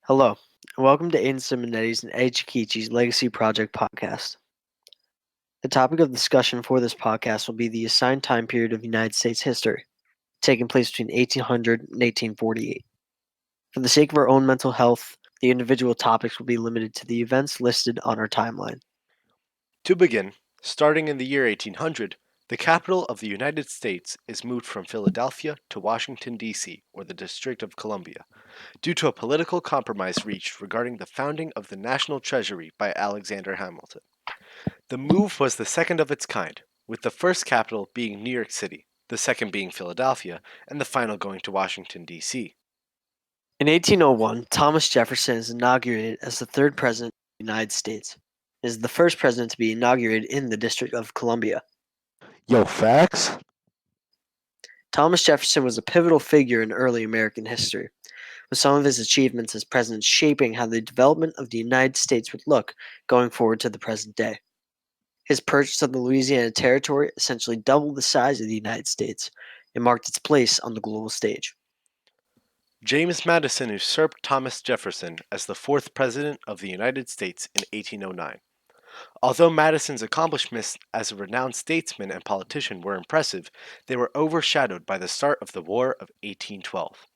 Hello, and welcome to Aidan Simmonetty's and Cekici's Legacy Project podcast. The topic of discussion for this podcast will be the assigned time period of United States history, taking place between 1800 and 1848. For the sake of our own mental health, the individual topics will be limited to the events listed on our timeline. To begin, starting in the year 1800, the capital of the United States is moved from Philadelphia to Washington, D.C., or the District of Columbia, due to a political compromise reached regarding the founding of the National Treasury by Alexander Hamilton. The move was the second of its kind, with the first capital being New York City, the second being Philadelphia, and the final going to Washington, D.C. In 1801, Thomas Jefferson is inaugurated as the third president of the United States. He is the first president to be inaugurated in the District of Columbia. Yo, facts? Thomas Jefferson was a pivotal figure in early American history, with some of his achievements as president shaping how the development of the United States would look going forward to the present day. His purchase of the Louisiana Territory essentially doubled the size of the United States and marked its place on the global stage. James Madison usurped Thomas Jefferson as the fourth president of the United States in 1809. Although Madison's accomplishments as a renowned statesman and politician were impressive, they were overshadowed by the start of the War of 1812.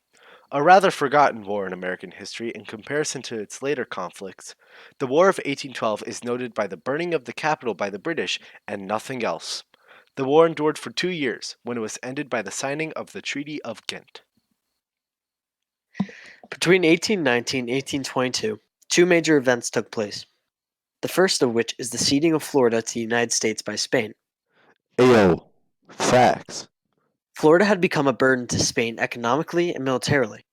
A rather forgotten war in American history in comparison to its later conflicts, the War of 1812 is noted by the burning of the capital by the British and nothing else. The war endured for 2 years, when it was ended by the signing of the Treaty of Ghent. Between 1819 and 1822, two major events took place. The first of which is the ceding of Florida to the United States by Spain. Ayo, facts. Florida had become a burden to Spain economically and militarily,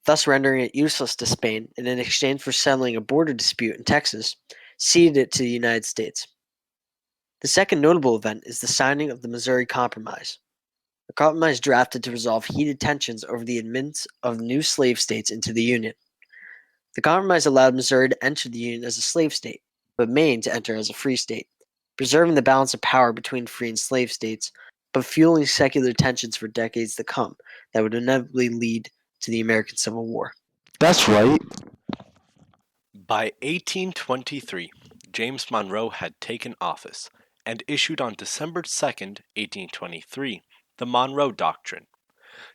thus rendering it useless to Spain, and in exchange for settling a border dispute in Texas, ceded it to the United States. The second notable event is the signing of the Missouri Compromise, a compromise drafted to resolve heated tensions over the admittance of new slave states into the Union. The compromise allowed Missouri to enter the Union as a slave state, but Maine to enter as a free state, preserving the balance of power between free and slave states, but fueling secular tensions for decades to come that would inevitably lead to the American Civil War. That's right. By 1823, James Monroe had taken office and issued on December 2nd, 1823, the Monroe Doctrine.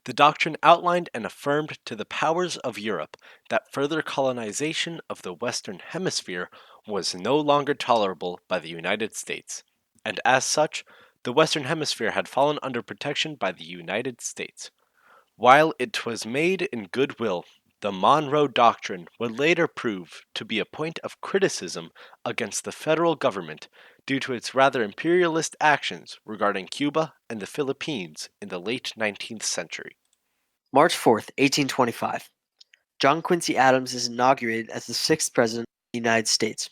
The doctrine outlined and affirmed to the powers of Europe that further colonization of the Western Hemisphere was no longer tolerable by the United States, and as such, the Western Hemisphere had fallen under protection by the United States. While it was made in goodwill, the Monroe Doctrine would later prove to be a point of criticism against the federal government due to its rather imperialist actions regarding Cuba and the Philippines in the late 19th century. March 4th, 1825. John Quincy Adams is inaugurated as the sixth president of the United States.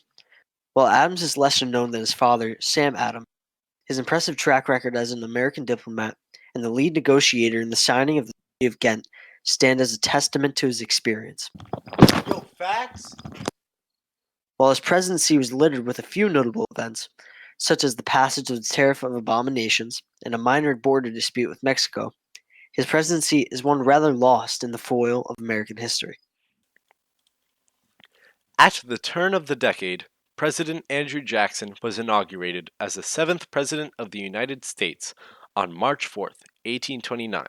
While Adams is lesser known than his father, Sam Adams, his impressive track record as an American diplomat and the lead negotiator in the signing of the Treaty of Ghent stand as a testament to his experience. Yo, facts? While his presidency was littered with a few notable events, such as the passage of the Tariff of Abominations and a minor border dispute with Mexico, his presidency is one rather lost in the foil of American history. At the turn of the decade, President Andrew Jackson was inaugurated as the seventh President of the United States on March 4th, 1829.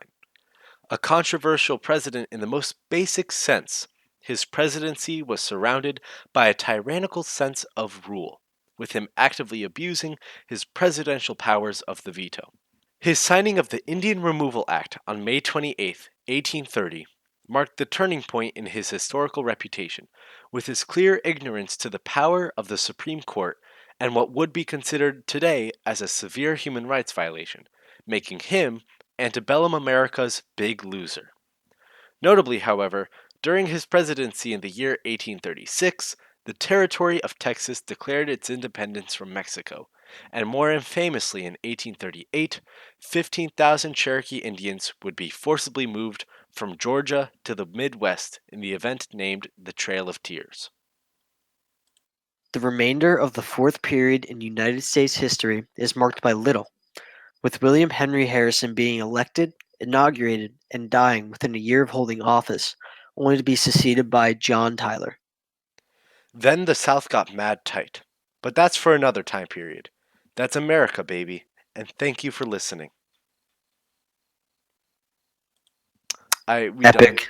A controversial president in the most basic sense, his presidency was surrounded by a tyrannical sense of rule, with him actively abusing his presidential powers of the veto. His signing of the Indian Removal Act on May 28, 1830, marked the turning point in his historical reputation, with his clear ignorance to the power of the Supreme Court and what would be considered today as a severe human rights violation, making him antebellum America's big loser. Notably, however, during his presidency in the year 1836, the territory of Texas declared its independence from Mexico, and more infamously in 1838, 15,000 Cherokee Indians would be forcibly moved from Georgia to the Midwest in the event named the Trail of Tears. The remainder of the fourth period in United States history is marked by little, with William Henry Harrison being elected, inaugurated, and dying within a year of holding office, only to be succeeded by John Tyler. Then the South got mad tight. But that's for another time period. That's America, baby. And thank you for listening. We done. Epic.